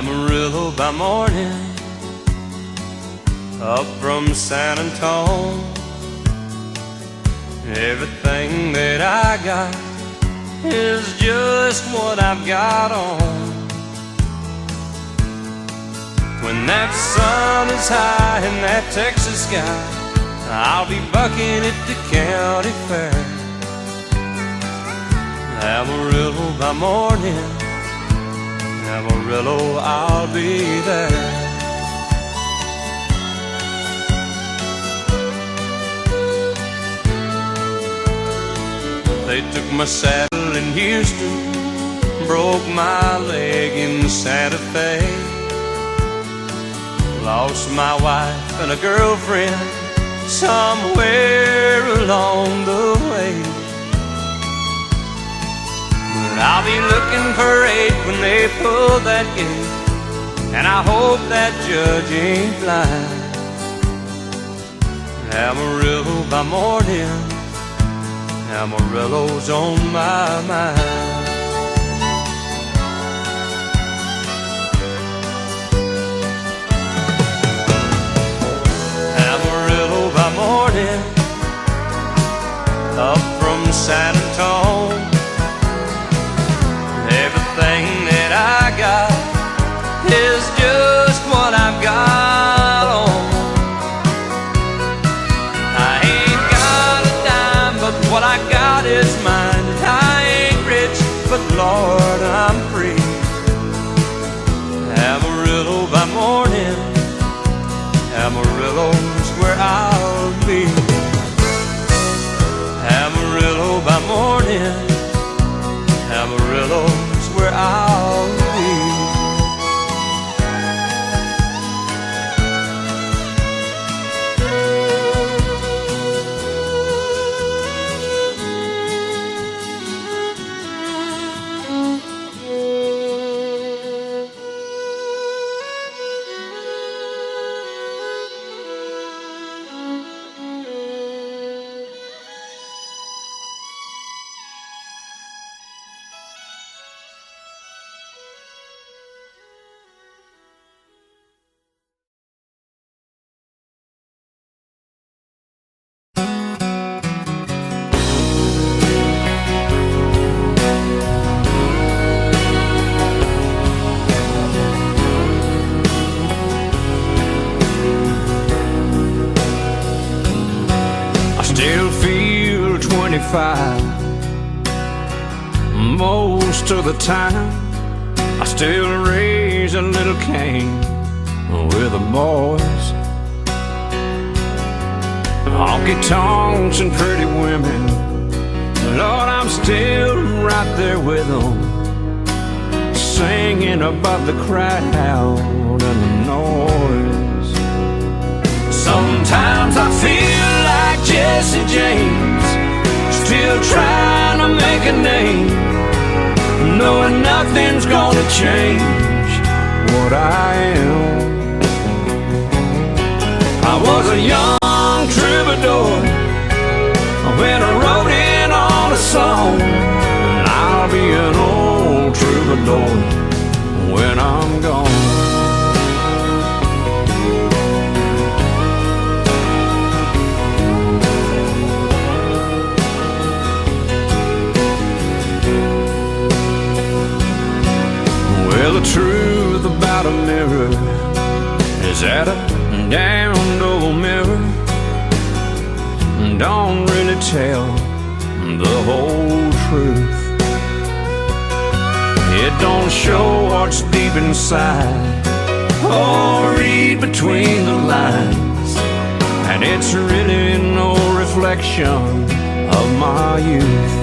Amarillo by morning, up from San Antone. Everything that I got is just what I've got on. When that sun is high in that Texas sky, I'll be bucking at the county fair. Amarillo by morning, Amarillo, I'll be there. They took my saddle in Houston, broke my leg in Santa Fe, lost my wife and a girlfriend somewhere along the way. But I'll be looking for 8 when they pull that gate, and I hope that judge ain't blind. Amarillo by morning, Amarillo's on my mind. Amarillo by morning, up from San Antone. Everything that I got is just what I've got on. I ain't got a dime, but what I got is mine. I ain't rich, but Lord, I'm free. Amarillo by morning, Amarillo's where I'll be. Amarillo by morning, Amarillo's where I'll be. Still feel 25 most of the time. I still raise a little Cain with the boys. Honky tonks and pretty women, Lord, I'm still right there with them, singing above the crowd and the noise. Sometimes I feel like Jesse James, still trying to make a name, knowing nothing's gonna change what I am. I was a young troubadour when I wrote in on a song, and I'll be an old troubadour when I'm gone. Well, the truth about a mirror is that a damned old mirror don't really tell the whole truth. It don't show what's deep inside or read between the lines, and it's really no reflection of my youth.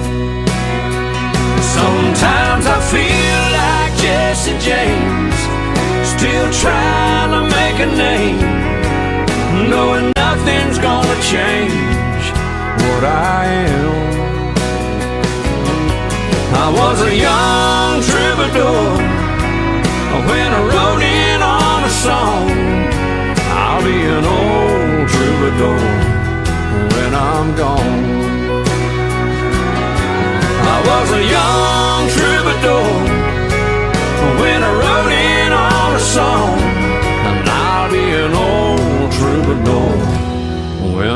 Sometimes I feel like Jesse James, still trying to make a name, knowing nothing's gonna change what I am. I was a young troubadour when I wrote in on a song. I'll be an old troubadour when I'm gone. I was a young troubadour when I rode in on a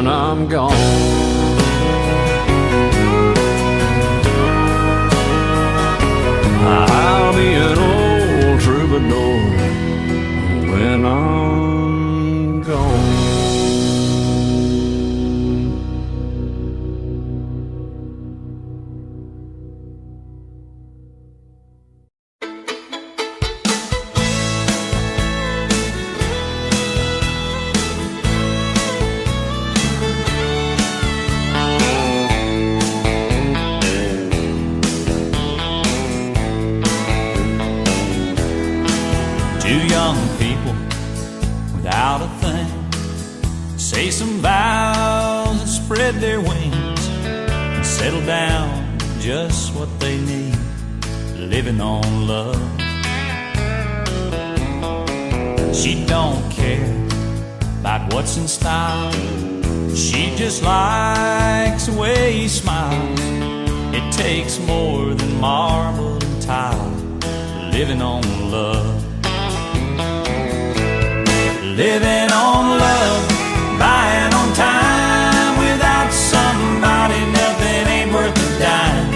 when I'm gone. I'll be an old troubadour when I'm gone. Two young people without a thing say some vows and spread their wings and settle down just what they need, living on love. She don't care about what's in style, she just likes the way he smiles. It takes more than marble and tile, living on love. Living on love, buying on time. Without somebody, nothing ain't worth a dime.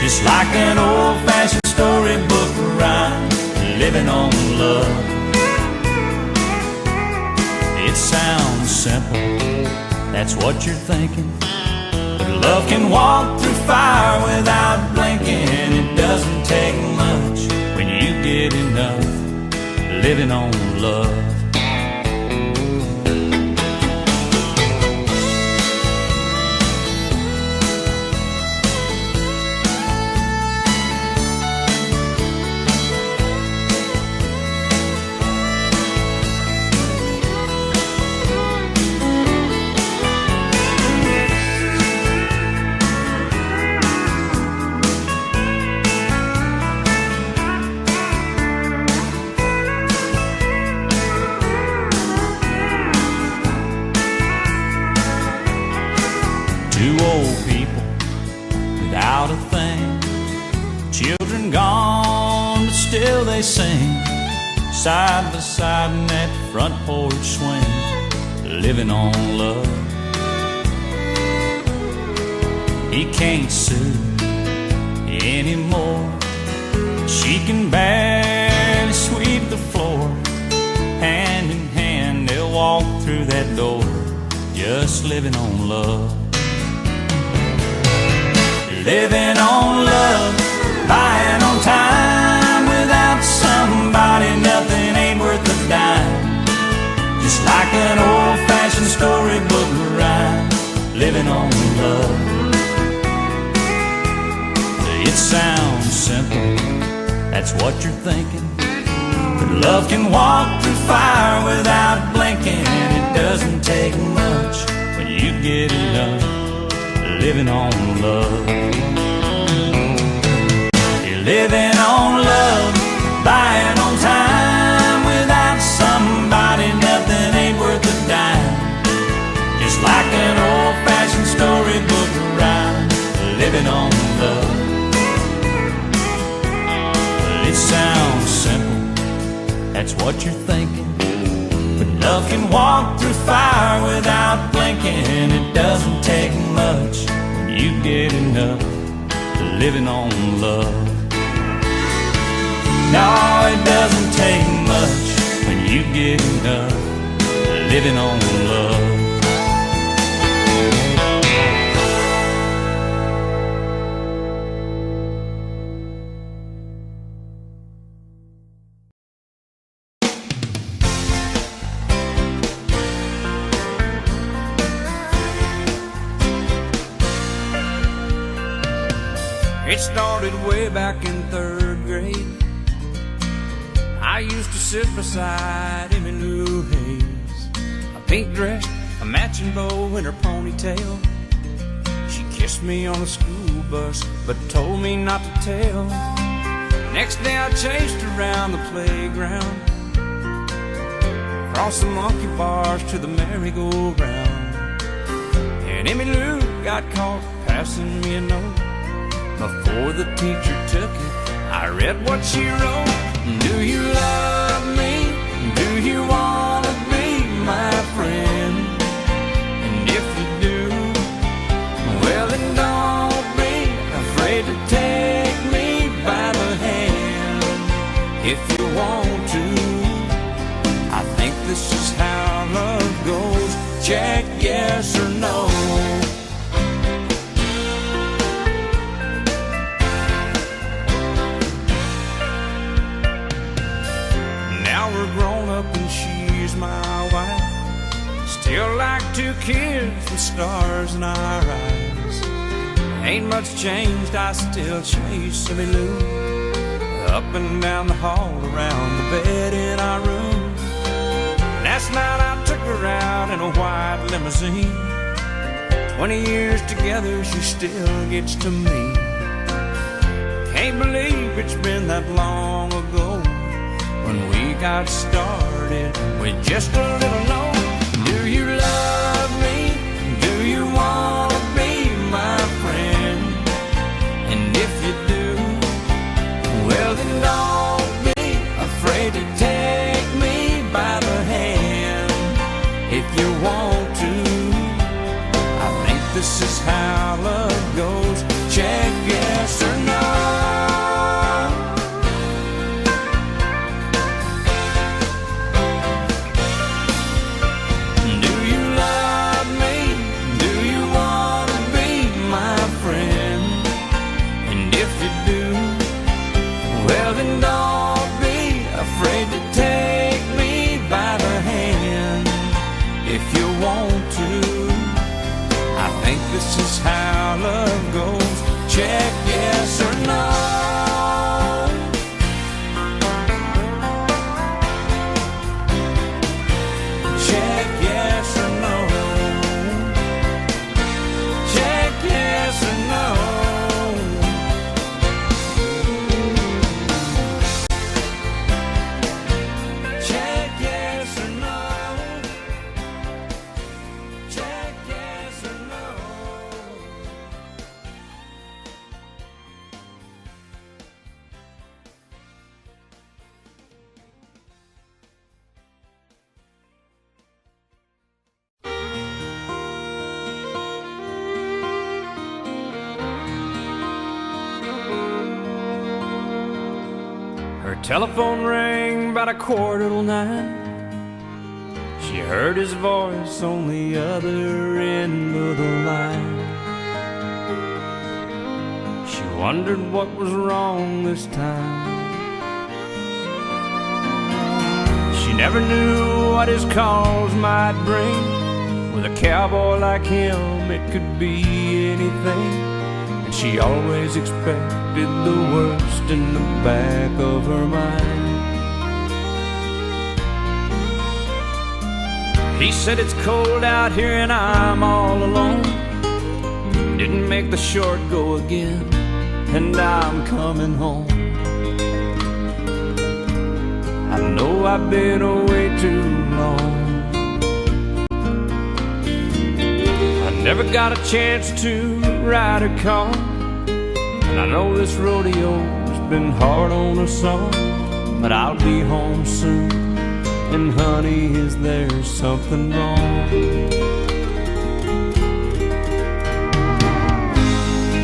Just like an old-fashioned storybook rhyme, living on love. It sounds simple, that's what you're thinking, but love can walk through fire without blinking. It doesn't take much when you get enough, living on love. Two old people without a thing, children gone, but still they sing, side by side in that front porch swing, living on love. He can't sue anymore, she can barely sweep the floor. Hand in hand they'll walk through that door, just living on love. Living on love, buying on time. Without somebody, nothing ain't worth a dime. Just like an old-fashioned storybook rhyme, living on love. It sounds simple, that's what you're thinking, but love can walk through fire without blinking. It doesn't take much when you get enough, living on love. You're living on love, buying on time. Without somebody, nothing ain't worth a dime. Just like an old-fashioned storybook rhyme, living on love. It sounds simple, that's what you're thinking, but love can walk through fire without blinking. It doesn't take much when you get enough, living on love. No, it doesn't take much when you get enough, living on love. It started way back in 3rd grade. I used to sit beside Emmylou Hayes, a pink dress, a matching bow in her ponytail. She kissed me on a school bus, but told me not to tell. Next day I chased around the playground, across the monkey bars to the merry-go-round. And Emmylou got caught passing me a note. Before the teacher took it, I read what she wrote. Do you love me? Do you want to be my friend? And if you want to. I think this is how love goes. Check yes or no. Now we're grown up and she's my wife. Still like two kids with stars in our eyes. Ain't much changed, I still chase Silly Lou up and down the hall, around the bed in our room. Last night I took her out in a white limousine. 20 years together, she still gets to me. Can't believe it's been that long ago when we got started with just a little note. Do you love me? Do you want to be my friend? And if you do, well then don't be afraid to take me by the hand. If you want to, I think this is how love goes. Check yes or no. Do you love me? Do you want to be my friend? And if you do, well then don't be afraid to take me by the hand. If you want to, I think this is how love goes. Check yes or no. Check yes or no. Check yes or no. Check yes or no. Check yes or no. Her telephone rang about 9:15. She heard his voice on the other end of the line. She wondered what was wrong this time. She never knew what his calls might bring. With a cowboy like him, it could be anything. And she always expected the worst in the back of her mind. He said it's cold out here and I'm all alone. Didn't make the short go again, and I'm coming home. I know I've been away too long. I never got a chance to ride a car, and I know this rodeo's been hard on us all. But I'll be home soon, and honey, is there something wrong?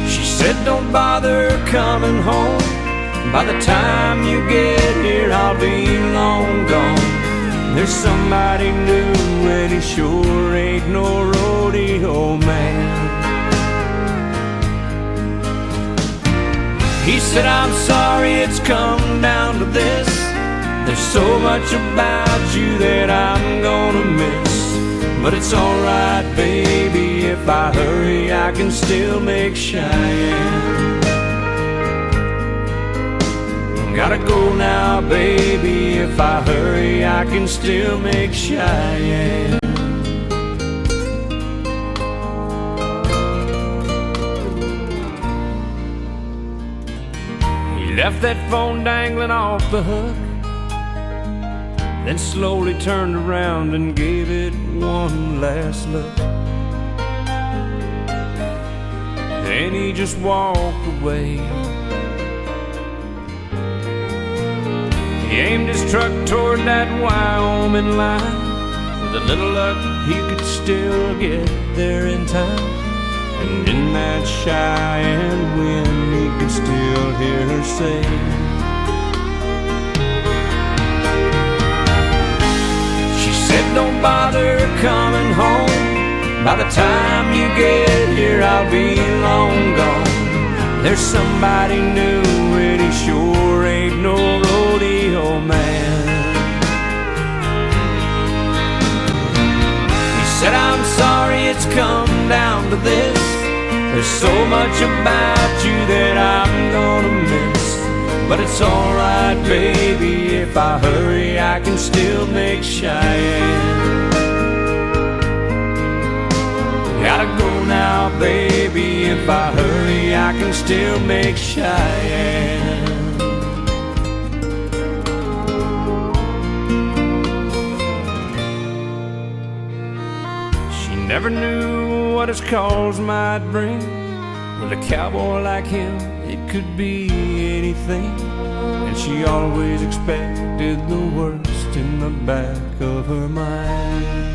She said don't bother coming home. By the time you get here, I'll be long gone. There's somebody new, and he sure ain't no rodeo man. He said, I'm sorry it's come down to this. There's so much about you that I'm gonna miss. But it's alright, baby, if I hurry, I can still make Cheyenne. Gotta go now, baby, if I hurry, I can still make Cheyenne. He left that phone dangling off the hook, then slowly turned around and gave it one last look. Then he just walked away. He aimed his truck toward that Wyoming line. With a little luck, he could still get there in time. And in that Cheyenne wind, he could still hear her say, said don't bother coming home. By the time you get here I'll be long gone. There's somebody new and he sure ain't no rodeo man. He said I'm sorry it's come down to this. There's so much about you that I'm gonna miss. But it's alright, baby, if I hurry I can still make Cheyenne. Gotta go now, baby, if I hurry I can still make Cheyenne. She never knew what his cause might bring. With a cowboy like him, it could be anything. And she always expected the worst in the back of her mind.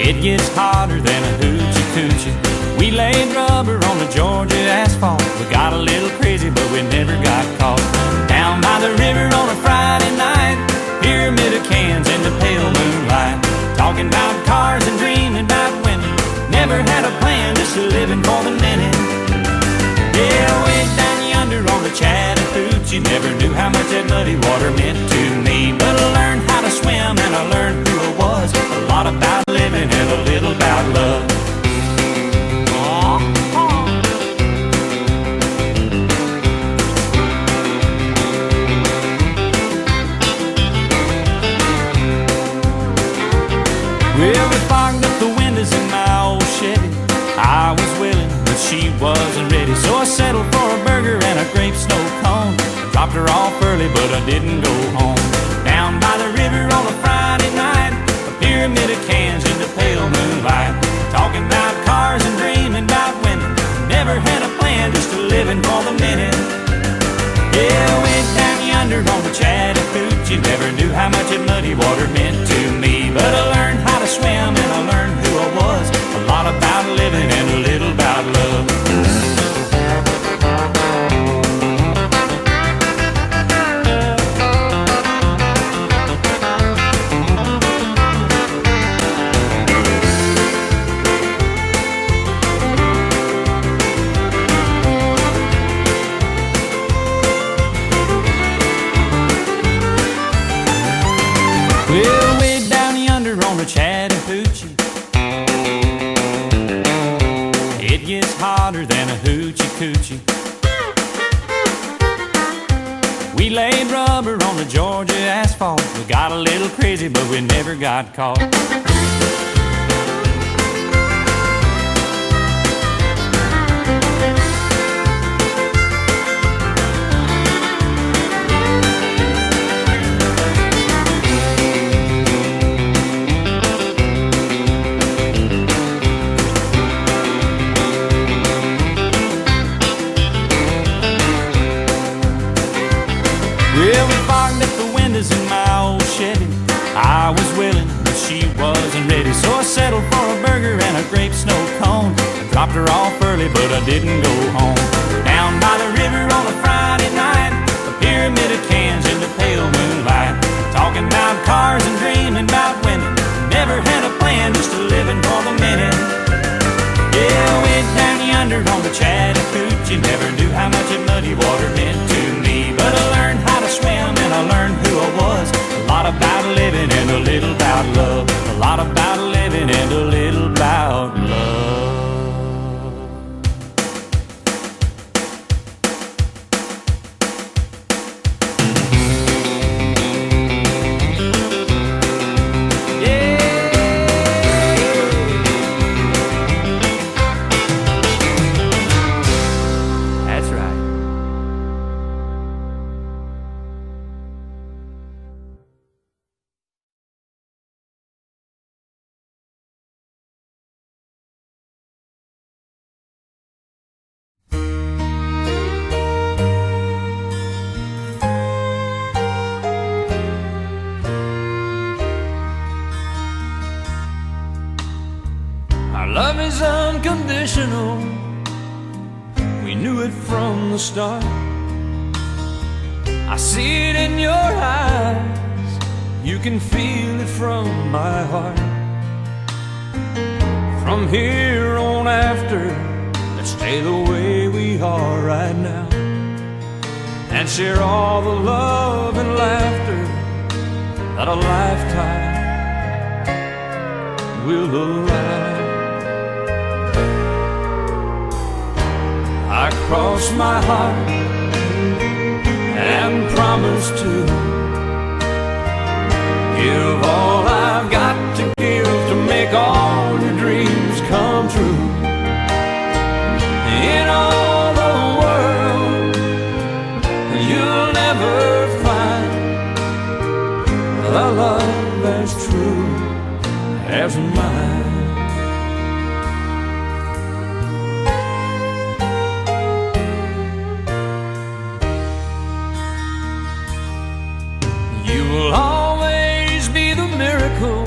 It gets hotter than a hoochie coochie. We laid rubber on the Georgia asphalt. We got a little crazy, but we never got caught. Down by the river on a Friday night, pyramid of cans in the pale moonlight, talking about cars and dreaming about women. Never had a plan, just living for the minute. Yeah, way down yonder on the Chattahoochee, never knew how much that muddy water meant to me. But I learned how to swim and I learned who I was. A lot about living and a little about love. Well, we fogged up the windows in my old Chevy. I was willing, but she wasn't ready. So I settled for a burger and a grape snow cone. Dropped her off early, but I didn't go home. Down by the river on a Friday night, a pyramid of cans in the pale moonlight, talking about cars and dreaming about women. Never had a plan, just living for the minute. Yeah, went down yonder on the Chattahoochee, never knew how much that muddy water meant to me. But I learned how to swim and I learned who I was. A lot about living and a little about love. Well, way down yonder on the Chattahoochee, it gets hotter than a hoochie coochie. We laid rubber on the Georgia asphalt. We got a little crazy, but we never got caught. Well, we fogged up the windows in my old Chevy. I was willing, but she wasn't ready. So I settled for a burger and a grape snow cone. Dropped her off early, but I didn't go home. Down by the river on a Friday night, a pyramid of cans in the pale moonlight, talking about cars and dreaming about women. Never had a plan, just living for the minute. Yeah, went down yonder on the Chattahoochee, never knew how much that muddy water meant to me. But I learned how to swim and I learned who I was. A lot about living and a little about love. A lot about living and a little about love. is unconditional. We knew it from the start. I see it in your eyes. You can feel it from my heart. From here on after, let's stay the way we are right now, and share all the love and laughter that a lifetime will allow. I cross my heart and promise to give all I've got to give to make all your dreams come true. In all the world, you'll never find a love as true as mine. You will always be the miracle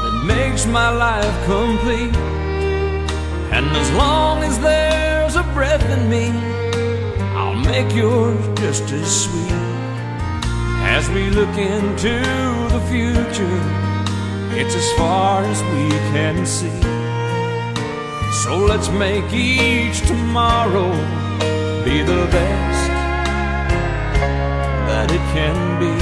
that makes my life complete. And as long as there's a breath in me, I'll make yours just as sweet. As we look into the future, it's as far as we can see. So let's make each tomorrow be the best that it can be.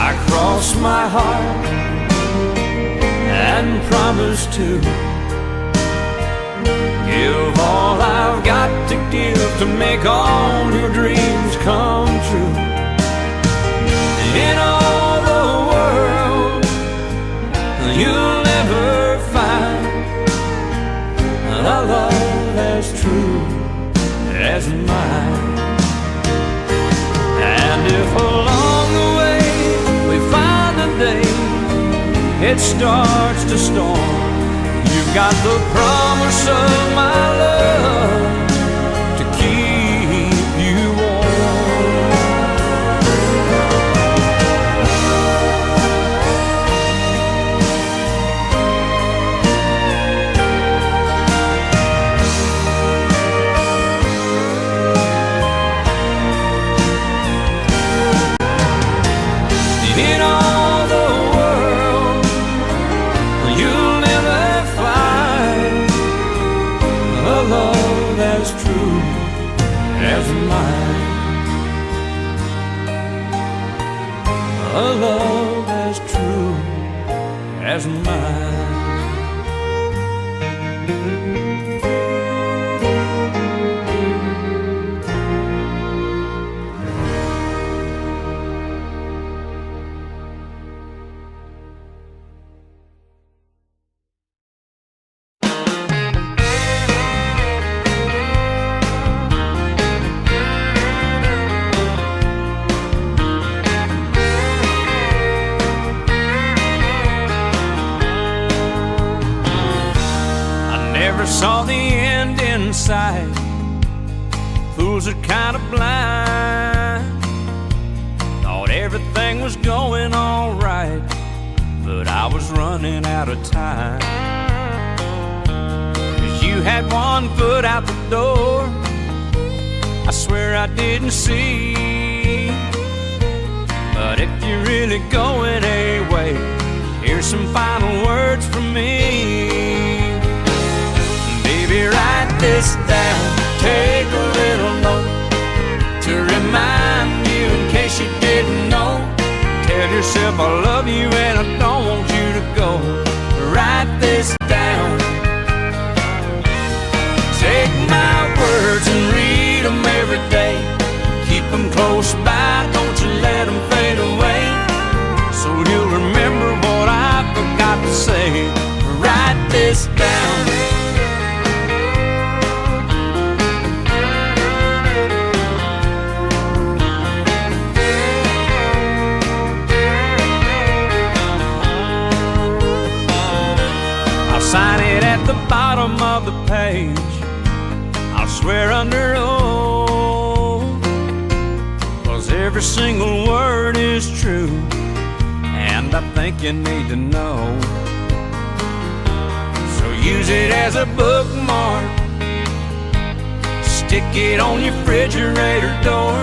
I cross my heart and promise to give all I've got to give to make all your dreams come true. In all the world, you'll never find a love as true as mine. And if along the way we find a day it starts to storm, you've got the promise of my love to keep you warm. In all the world, you'll never find a love as true as mine. A love as true as mine. Never saw the end in sight. Fools are kind of blind. Thought everything was going all right, but I was running out of time. 'Cause you had one foot out the door, I swear I didn't see. But if you're really going away, here's some final words from me. Baby, write this down, take a little note to remind you in case you didn't know. Tell yourself I love you and I don't want you to go. Write this down. Take my words and read them every day. Keep them close by, don't you let them fade away. So you'll remember what I forgot to say. Write this down. Sign it at the bottom of the page. I'll swear under oath, 'cause every single word is true, and and I think you need to know. So use it as a bookmark, stick it on your refrigerator door,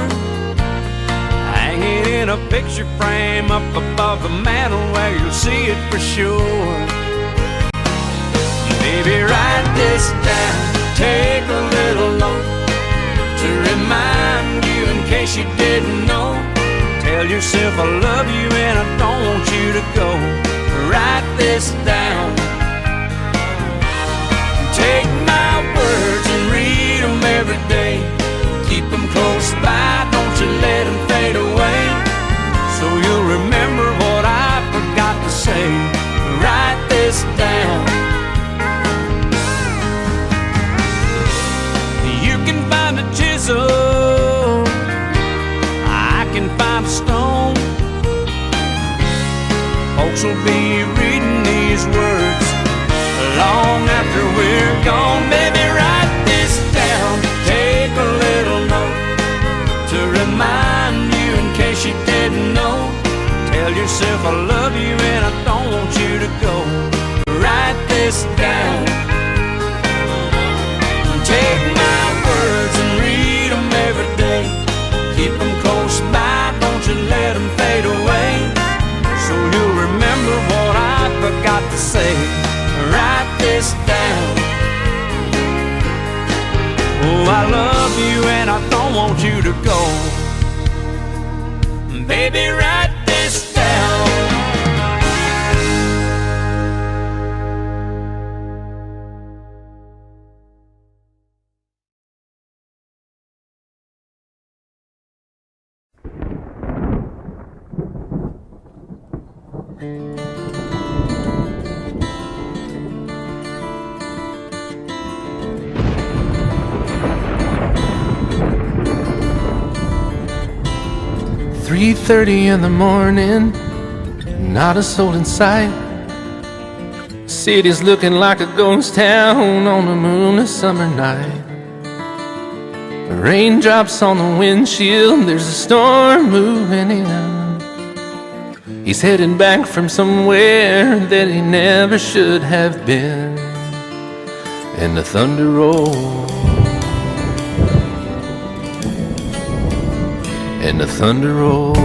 hang it in a picture frame up above the mantel where you'll see it for sure. Baby, write this down, take a little note to remind you in case you didn't know. Tell yourself I love you and I don't want you to go. Write this down, take my words and read them every day. Keep them close by, don't you let them fade away, so you'll remember what I forgot to say. Write this down. You can find a chisel, I can find a stone. Folks will be reading these words long after we're gone. Baby, write this down, take a little note to remind you in case you didn't know. Tell yourself I love you and I don't want you to go. Write this down, take my words and read them every day. Keep them close by, don't you let them fade away, so you'll remember what I forgot to say. Write this down. Oh, I love you and I don't want you to go. Baby, write this down. "3:30 in the morning, not a soul in sight. City's looking like a ghost town on a moonless summer night. Raindrops on the windshield, there's a storm moving in. He's heading back from somewhere that he never should have been. And the thunder rolls, and the thunder rolls.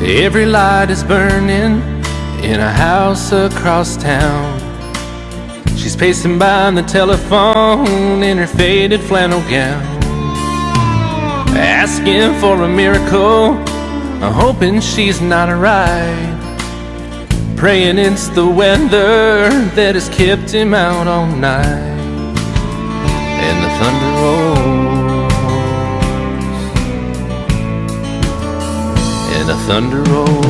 Every light is burning in a house across town. She's pacing by the telephone in her faded flannel gown, asking for a miracle, hoping she's not alright, praying it's the weather that has kept him out all night. And the thunder rolls, and the thunder rolls.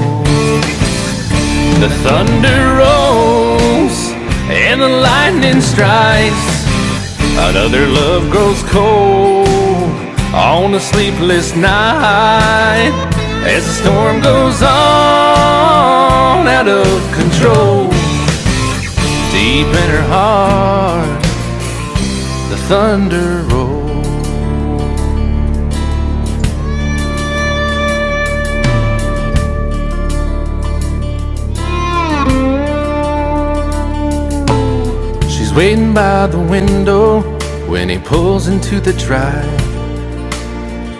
The thunder rolls, and the lightning strikes. Another love grows cold on a sleepless night, as the storm goes on out of control. Deep in her heart, the thunder rolls. She's waiting by the window when he pulls into the drive.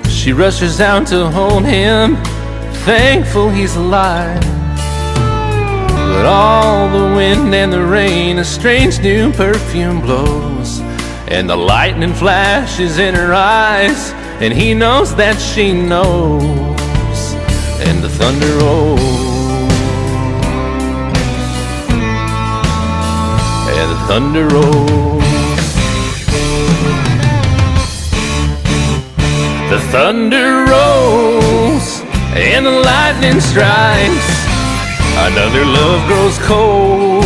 She rushes out to hold him, thankful he's alive. But all the wind and the rain, a strange new perfume blows, and the lightning flashes in her eyes, and he knows that she knows. And the thunder rolls, and the thunder rolls. The thunder rolls, and the lightning strikes. Another love grows cold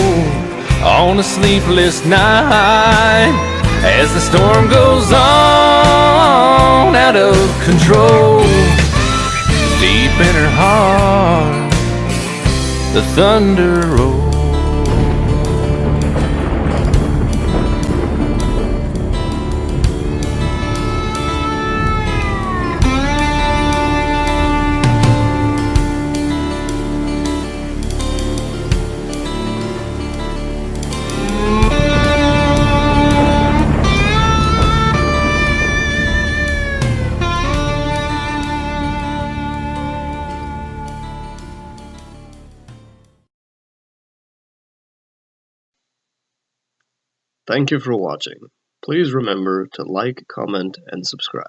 on a sleepless night, as the storm goes on out of control. Deep in her heart, the thunder rolls. Thank you for watching. Please remember to like, comment, and subscribe.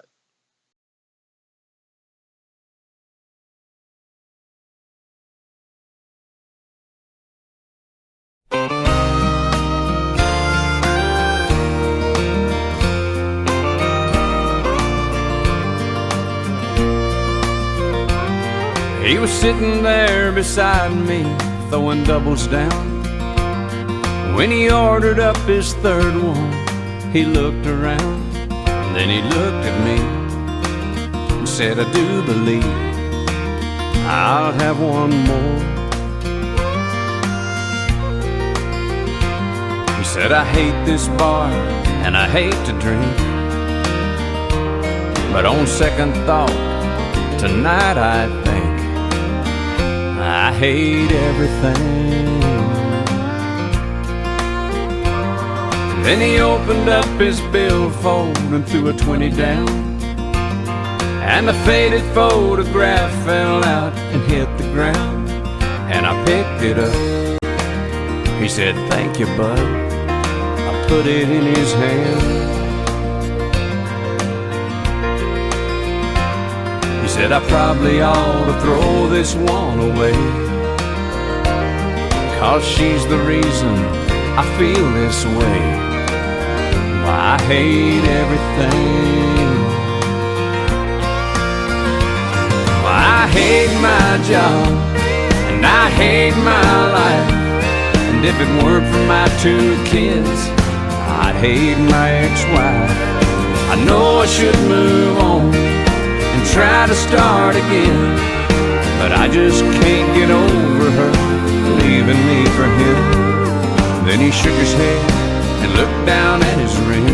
He was sitting there beside me, throwing doubles down. When he ordered up his third one, he looked around. Then he looked at me and said, I do believe I'll have one more. He said, I hate this bar and I hate to drink, but on second thought, tonight I think I hate everything. Then he opened up his billfold and threw a 20 down, and the faded photograph fell out and hit the ground. And I picked it up. He said, thank you, bud. I put it in his hand. He said, I probably ought to throw this one away, 'cause she's the reason I feel this way. Why, I hate everything. Why, I hate my job and I hate my life, and if it weren't for my 2 kids, I'd hate my ex-wife. I know I should move on and try to start again, but I just can't get over her leaving me for him. Then he shook his head and looked down at his ring,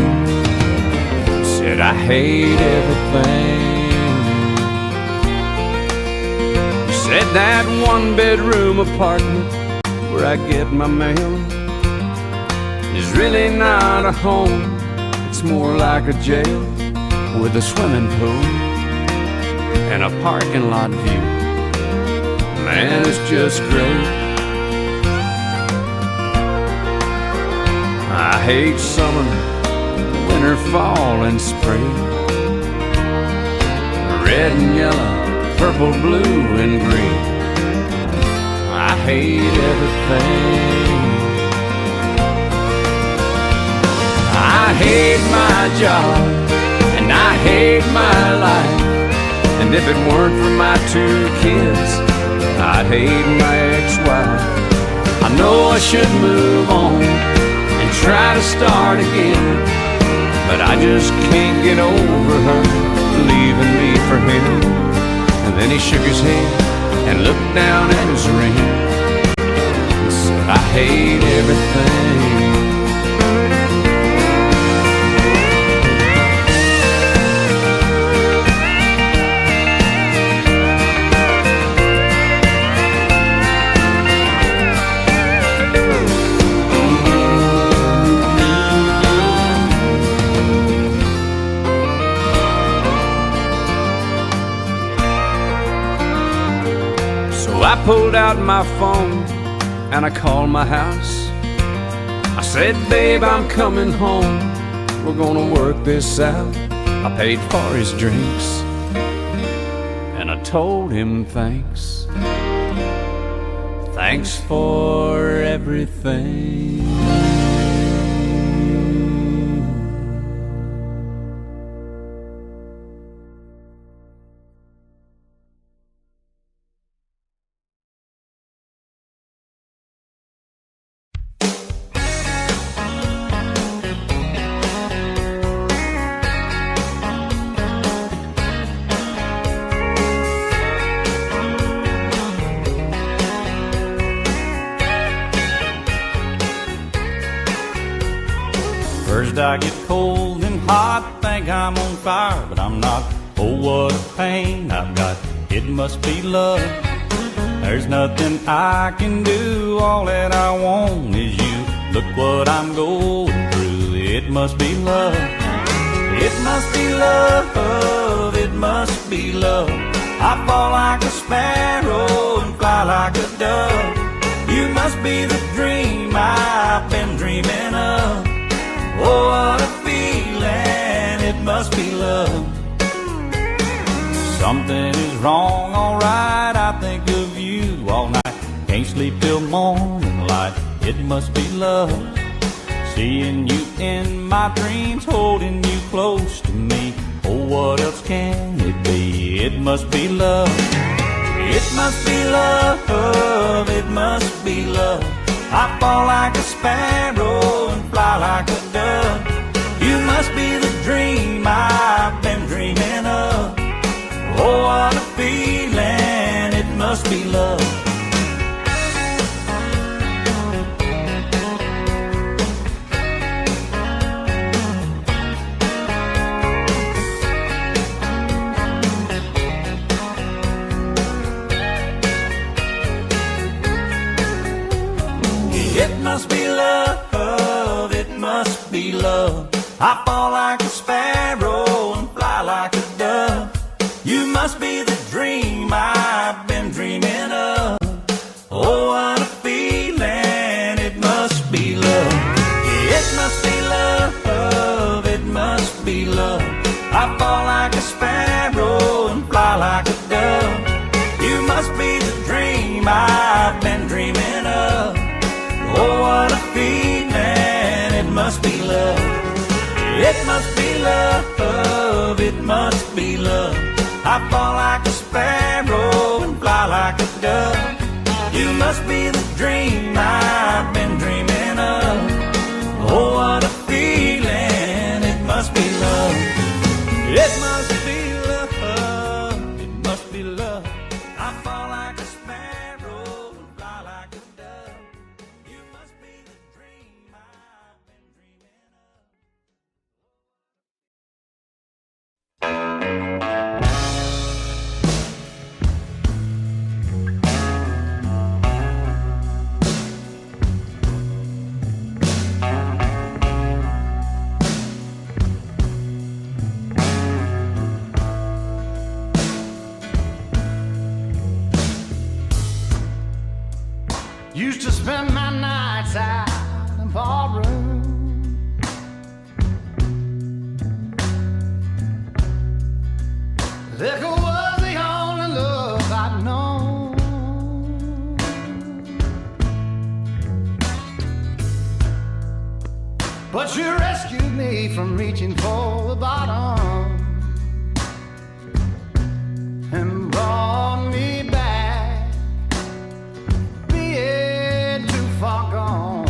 said, I hate everything. He said, that 1-bedroom apartment where I get my mail is really not a home. It's more like a jail with a swimming pool and a parking lot view. Man, it's just great. I hate summer, winter, fall, and spring, red and yellow, purple, blue, and green. I hate everything. I hate my job and I hate my life, and if it weren't for my 2 kids, I'd hate my ex-wife. I know I should move on and try to start again, but I just can't get over her leaving me for him. And then he shook his head and looked down at his ring and said, I hate everything. I pulled out my phone and I called my house. I said, babe, I'm coming home. We're gonna work this out. I paid for his drinks and I told him thanks. Thanks for everything. First I get cold and hot, think I'm on fire, but I'm not. Oh, what a pain I've got, it must be love. There's nothing I can do, all that I want is you. Look what I'm going through, it must be love. It must be love, it must be love. I fall like a sparrow and fly like a dove. You must be the dream I've been dreaming of. Oh, what a feeling, it must be love. Something is wrong, alright, I think of you all night. Can't sleep till morning light, it must be love. Seeing you in my dreams, holding you close to me. Oh, what else can it be? It must be love. It must be love, it must be love. I fall like a sparrow and fly like a dove. You must be the dream I've been dreaming of. Oh, what a feeling, it must be love. It must be love, it must be love. I fall like a sparrow and fly like a dove. You must be the dream I've been dreaming of. Oh, what a feeling, it must be love. It must be love, it must be love. I fall like a sparrow and fly like a dove. You must be the dream I've been dreaming of. Oh, what a feeling, it must be love. It must be love, it must be love. I fall like a sparrow and fly like a dove. You must be the dream I've been dreaming of. Oh, what a feeling, it must be love. It must be love, it must be love. I fall like a sparrow and fly like a dove. You must be the dream I've been dreaming Used to spend my nights out in ballroom. Liquor was the only love I'd known. But you rescued me from reaching for the bottom and brought me back, being too far gone.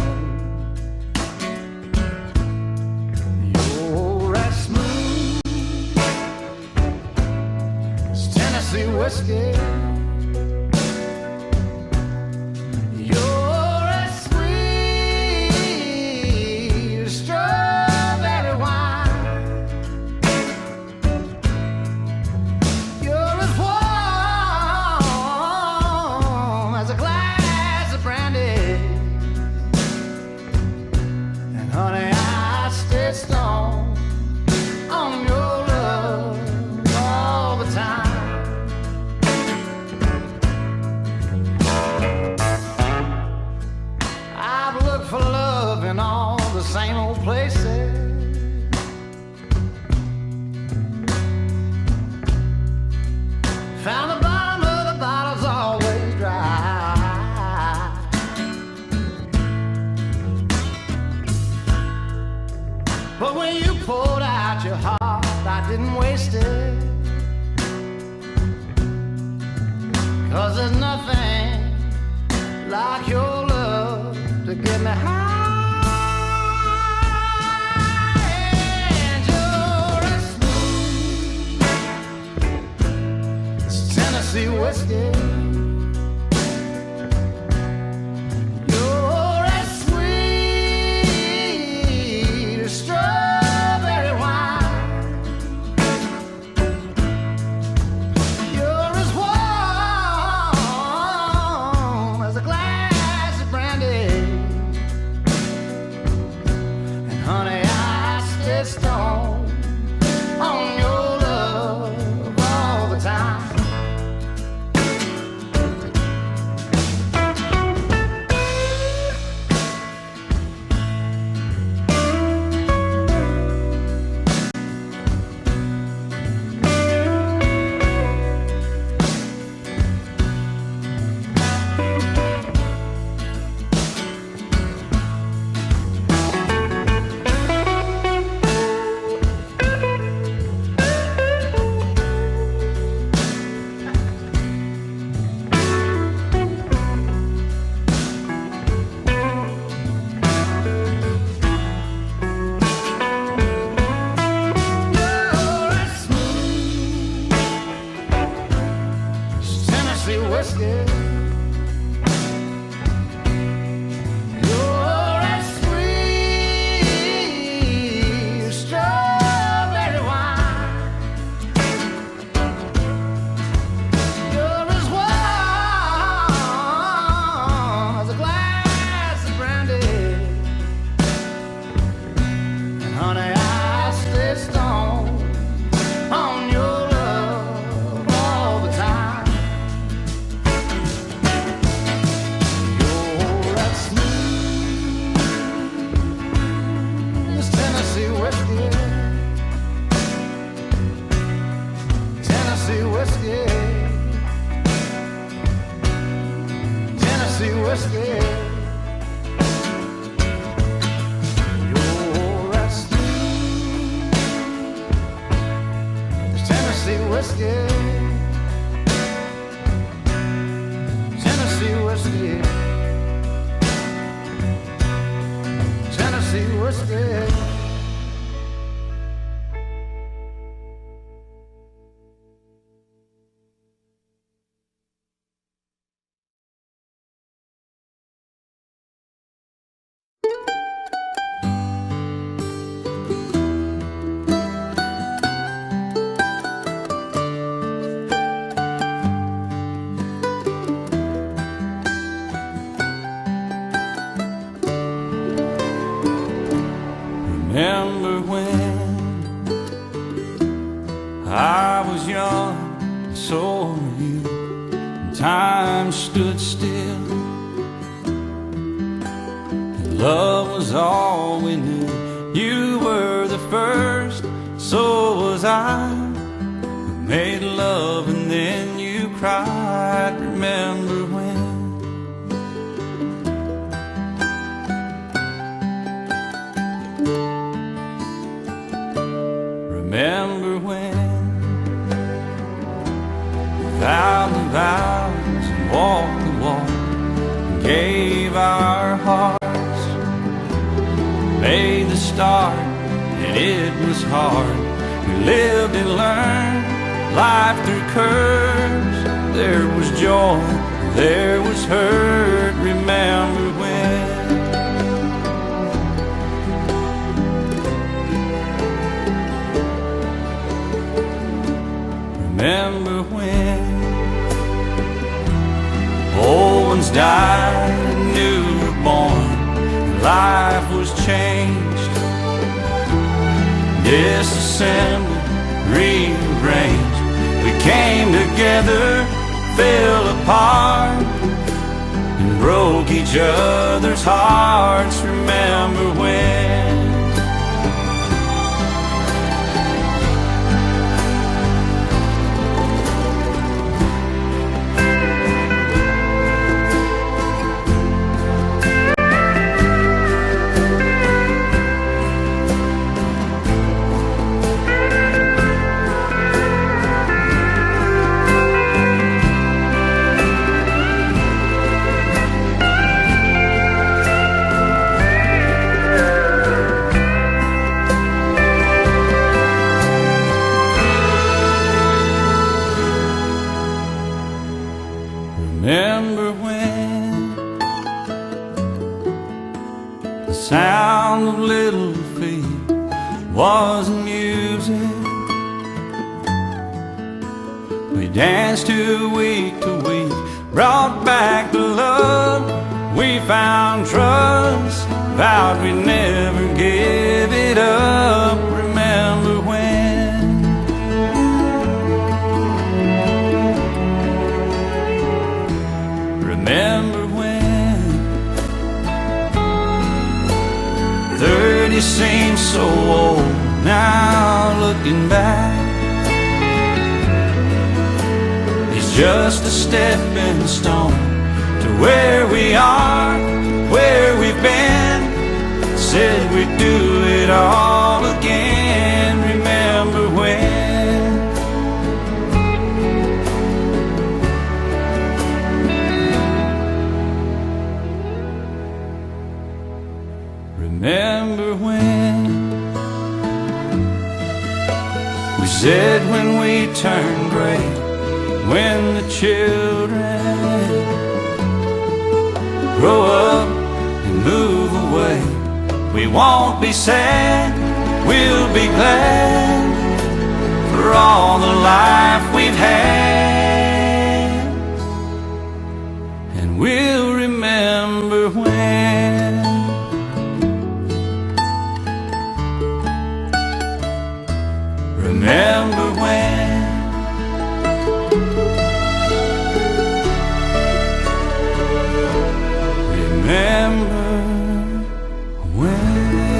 You're as smooth as Tennessee whiskey. You're as sweet as strawberry wine. You're as warm as a glass of brandy. And honey, I stay strong on your love all the time. I've looked for love in all the same old places. Found the bottom of the bottle's always dry. But when you poured out your heart, I didn't waste it. 'Cause there's nothing like your love to get me high. And you're as smooth as Tennessee whiskey. You're as sweet as strawberry wine. You're as warm as a glass of brandy. And honey, I stay strong on your love all the time. whiskey, Tennessee whiskey, Tennessee whiskey. Remember when I was young, and so were you, and time stood still, and love was all we knew. You were the first, so was I. We made love and then you cried. Remember when? Remember when we vowed the vows and walked the walk and gave our hearts, made the start and it was hard. We lived and learned life through curves. There was joy, there was hurt. Remember when? Remember when old ones died, new were born, and life was changed, disassembled, rearranged. We came together, fell apart, and broke each other's hearts. Remember when? Remember when the sound of little feet was music? We danced to week, brought back the love. We found trust, vowed we'd never give it up. Remember when? Remember when 30 seems so old now, looking back. It's just a stepping stone to where we are, where we've been. Said we'd do it all again. Remember when? Remember when we said when we turn gray, when the children grow up and move away, we won't be sad, we'll be glad for all the life we've had. And we'll remember when. Remember when? Remember when?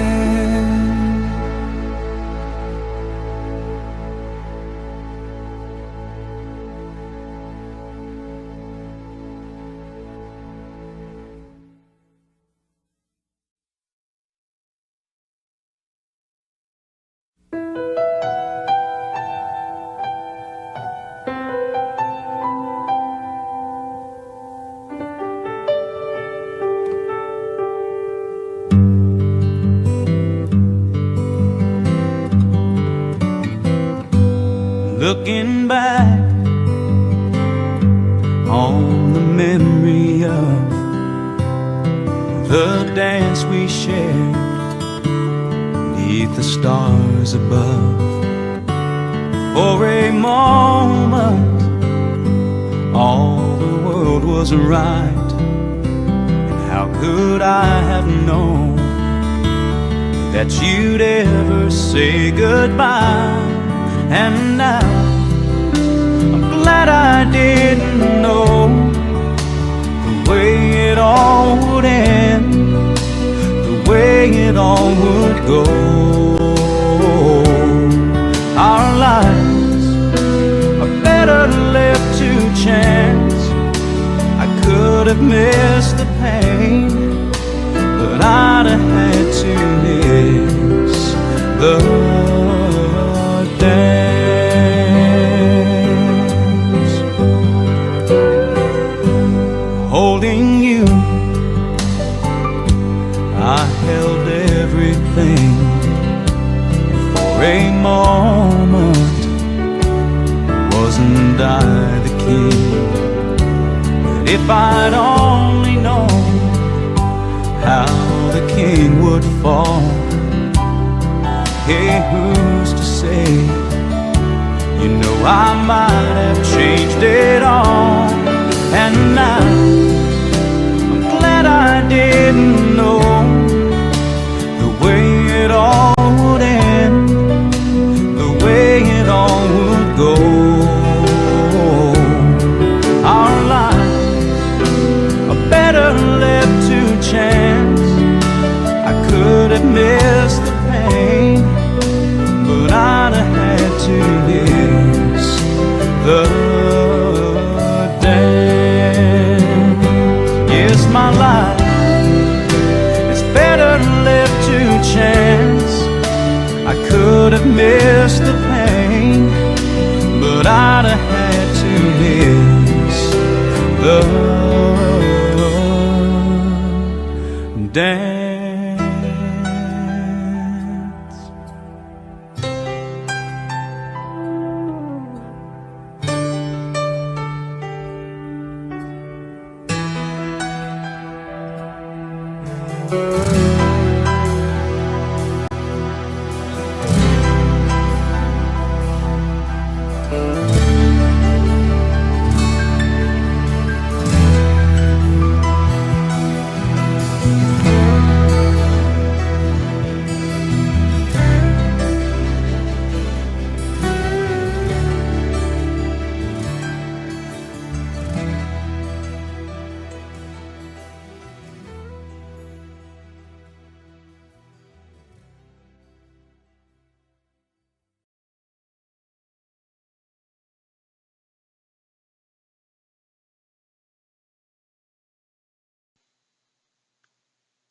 looking back on the memory of the dance we shared beneath the stars above. For a moment, all the world was right, and how could I have known that you'd ever say goodbye? And now I'm glad I didn't know the way it all would end, the way it all would go. Our lives are better left to chance. I could have missed the pain, but I'd have had to miss the dance. Holding you, I held everything. For a moment, wasn't I the king? But if I'd only known how the king would fall, hey, who's to say? You know I might have changed it all. And now I'm glad I didn't know the way it all would end, the way it all would go. Our lives are better left to chance. I could have missed the pain, but I'd have had to miss the dance. Yes, my life is better left to chance. I could have missed the pain, but I'd have had to miss the dance.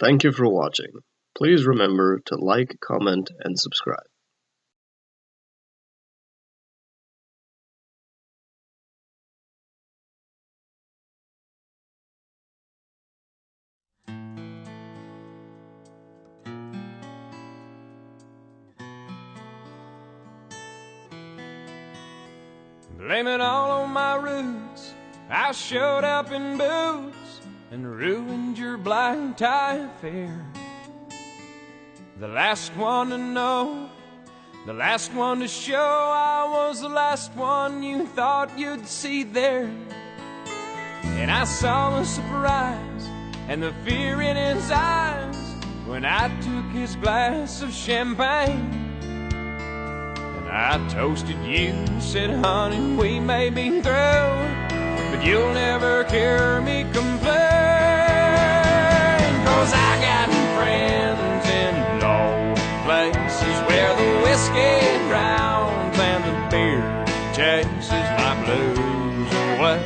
Thank you for watching. Please remember to like, comment, and subscribe. Blame it all on my roots. I showed up in boots and ruined your black tie affair. The last one to know, the last one to show, I was the last one you thought you'd see there. And I saw the surprise and the fear in his eyes when I took his glass of champagne. I toasted you, said, honey, we may be through, but you'll never hear me complain. 'Cause I got friends in low places where the whiskey drowns and the beer chases my blues away.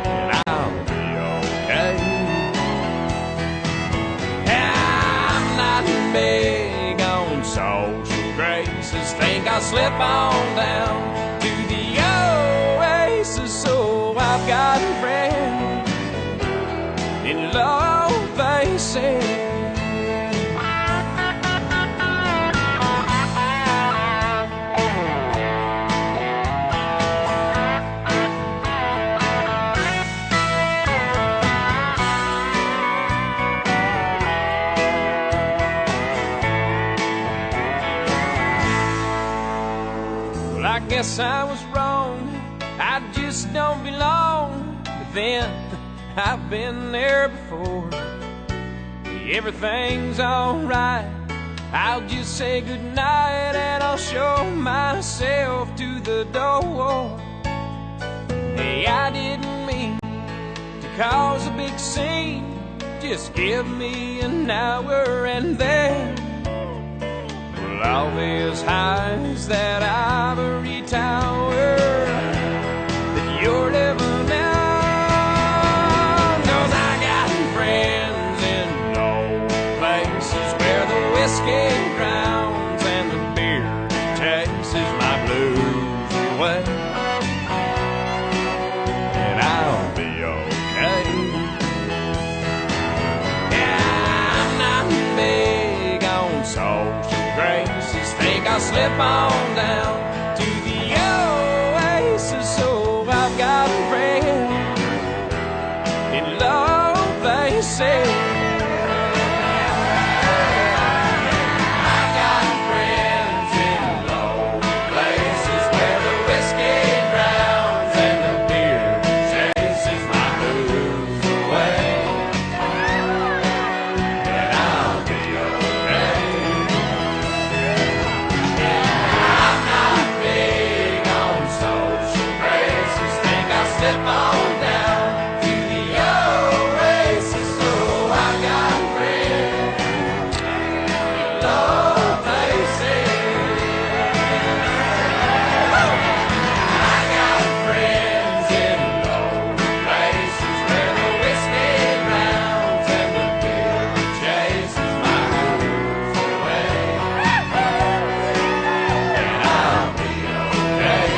And I'll be okay. I'm not big on social graces. Think I'll slip on down to the oasis. So I've got a friend in low places. I guess I was wrong, I just don't belong. But then, I've been there before. Everything's alright, I'll just say goodnight and I'll show myself to the door. Hey, I didn't mean to cause a big scene. Just give me an hour and then we'll all be as high as that ivory tower that you're living in. 'Cause I got friends in low places where the whiskey drowns and the beer chases my blues away. And I'll be okay. Big on social graces, think I'll slip on down to the oasis. So I've got a friend in low places. I've got friends in low places where the whiskey drowns and the beer chases my blues away. Slip on down to the oasis. So I got friends in low places. I got friends in low places where the whiskey drowns and the beer chases my blues away. And I'll be okay.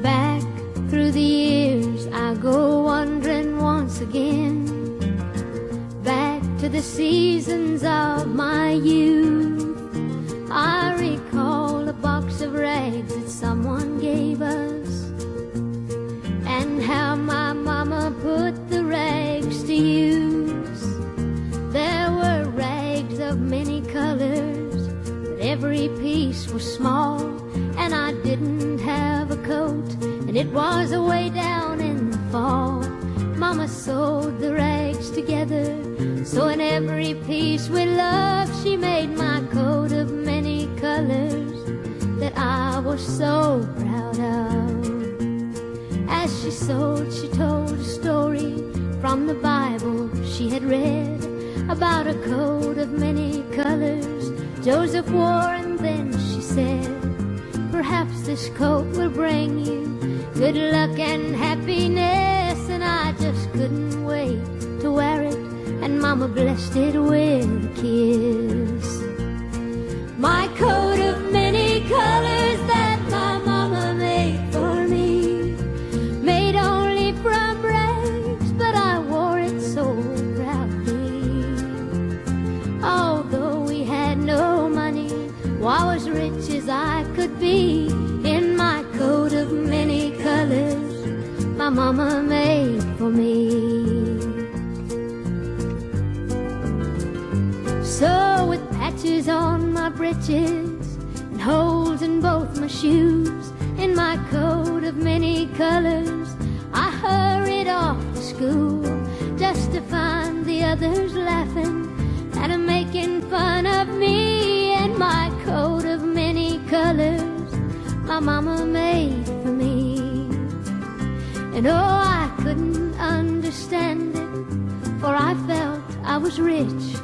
Back through the years I go wandering once again, back to the seasons of my youth. I recall a box of rags that someone gave us, and how my mama put the rags to use. There were rags of many colors, but every piece was small, and I didn't have a coat, and it was away down in the fall. Mama sewed the rags together, so in every piece with love she made my coat of many colors that I was so proud of. As she sewed, she told a story from the Bible she had read about a coat of many colors Joseph wore, and then she said, perhaps this coat will bring you good luck and happiness. And I just couldn't wait to wear it, and Mama blessed it with a kiss. My coat of many colors that my mama made for me, made only from rags, but I wore it so proudly. Although we had no money, I was rich as I could be in my coat of many colors my mama made for me. So with patches on my breeches and holes in both my shoes, in my coat of many colors I hurried off to school, just to find the others laughing and making fun of me and my coat of many colors my mama made for me. And oh, I couldn't understand it, for I felt was rich,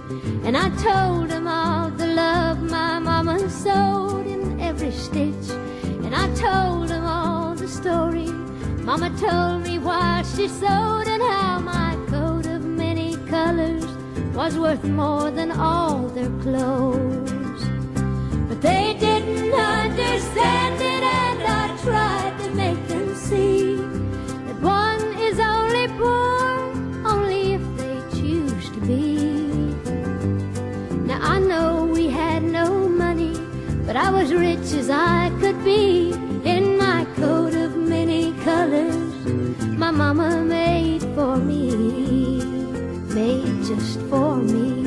and I told him of the love my mama sewed in every stitch. And I told him all the story Mama told me while she sewed, and how my coat of many colors was worth more than all their clothes. But they didn't understand it, and I tried to make them see that one is only poor only if they choose to be. Now I know we had no money, but I was rich as I could be. In my coat of many colors my mama made for me, made just for me.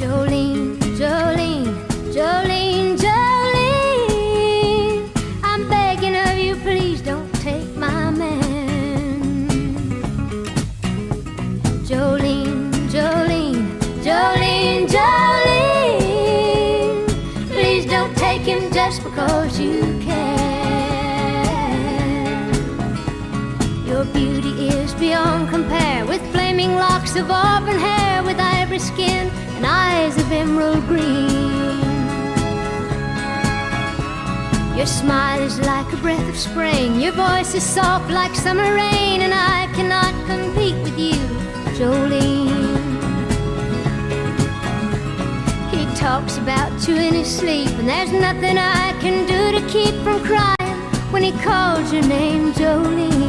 Jolene, Jolene, Jolene, Jolene, I'm begging of you, please don't take my man. Jolene, Jolene, Jolene, Jolene, please don't take him just because you can. Your beauty is beyond compare, with flaming locks of auburn hair, with ivory skin and eyes of emerald green. Your smile is like a breath of spring, your voice is soft like summer rain, and I cannot compete with you, Jolene. He talks about you in his sleep, and there's nothing I can do to keep from crying when he calls your name, Jolene.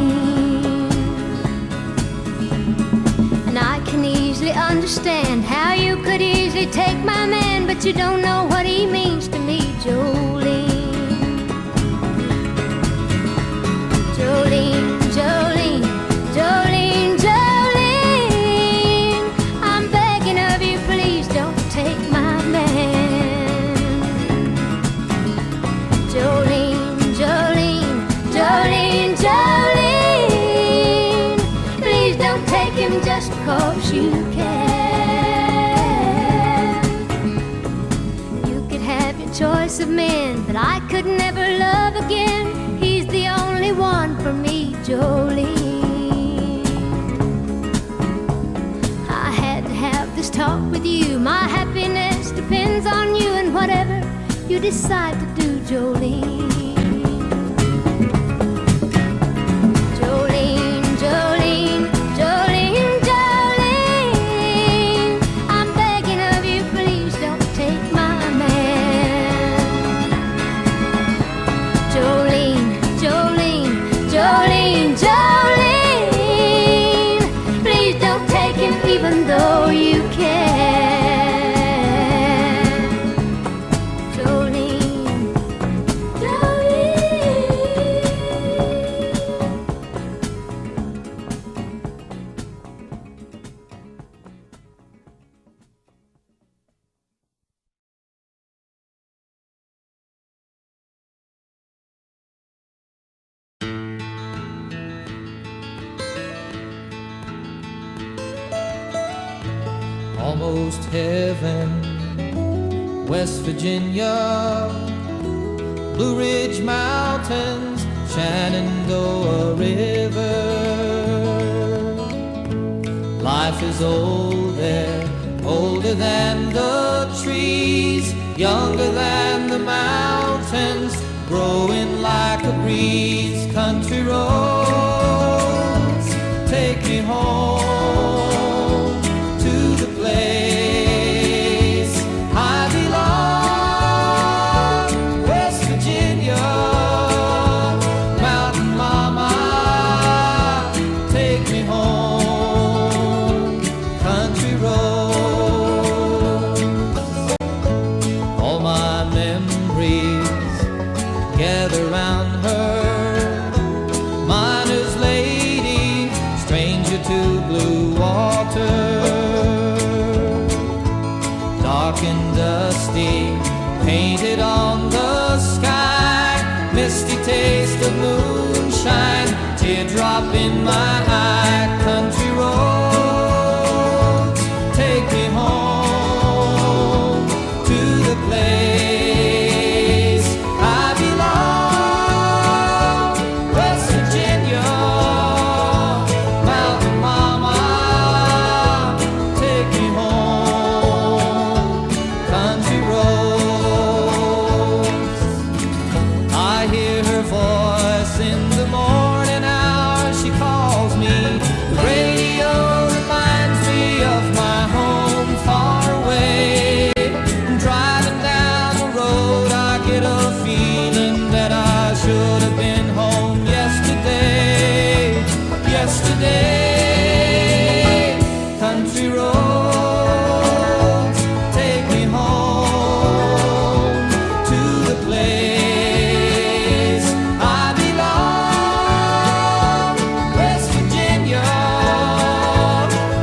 And I can easily understand how you could easily take my man, but you don't know what he means to me, Jolene. Jolene, Jolene, Jolene, Jolene, I'm begging of you, please don't take my man. Jolene, Jolene, Jolene, Jolene, please don't take him just because you can. You could have your choice of men, but I could never love again. He's the only one for me, Jolene. I had to have this talk with you. My happiness depends on you, and whatever you decide to do, Jolene. Jolene, Jolene, Jolene, Jolene, I'm begging of you, please don't take my man. Jolene, Jolene, Jolene, Jolene, please don't take him even though you can. Jolene, Jolene. Almost heaven, West Virginia, Blue Ridge Mountains, Shenandoah River. Life is old there, older than the trees, younger than the mountains, growing like a breeze. Country roads, take me home to the place I belong. West Virginia, Mountain Mama, take me home. Country roads, all my memories gather round her. Miner's lady, stranger to blue water, dark and dusty, painted on the sky, misty taste of moonshine, teardrop in my eye. Country roads, country roads take me home to the place I belong. West Virginia,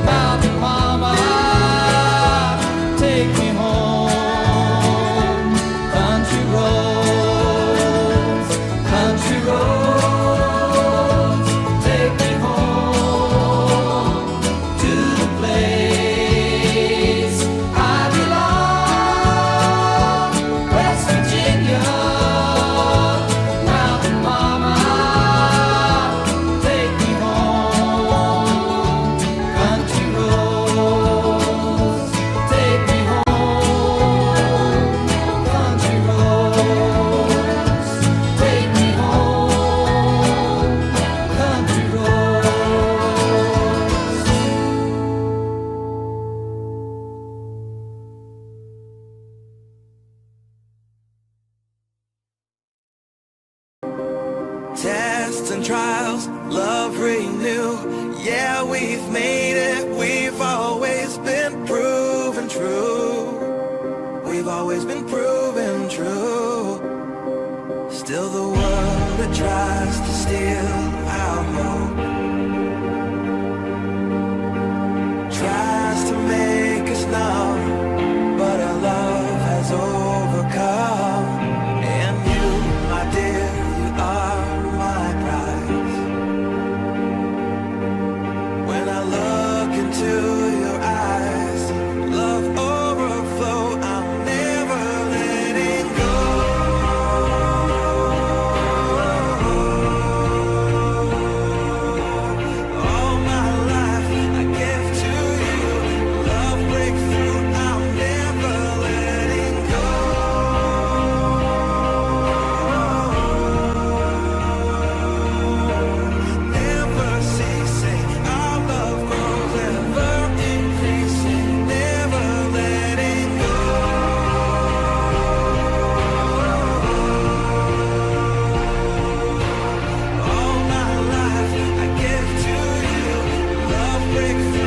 Mountain Mama, take me home. Country roads, country roads, take me home to the place I belong. West Virginia, Mountain Mama, take me home. Country roads, take me home. Country roads, take me home. Country roads. Tests and trials, love renew. Yeah, we've made it. We've always been proven true. We've always been proven true. Still the world that tries to steal our hope tries to make us numb, but our love has overcome. And you, my dear, you are my prize. When I look into your eyes, love overflow, I'm never letting go. All my life I give to you. Love breakthrough, I'm never letting go. Never ceasing, our love grows ever increasing. Never letting go. All my life I give to you. Love breakthrough.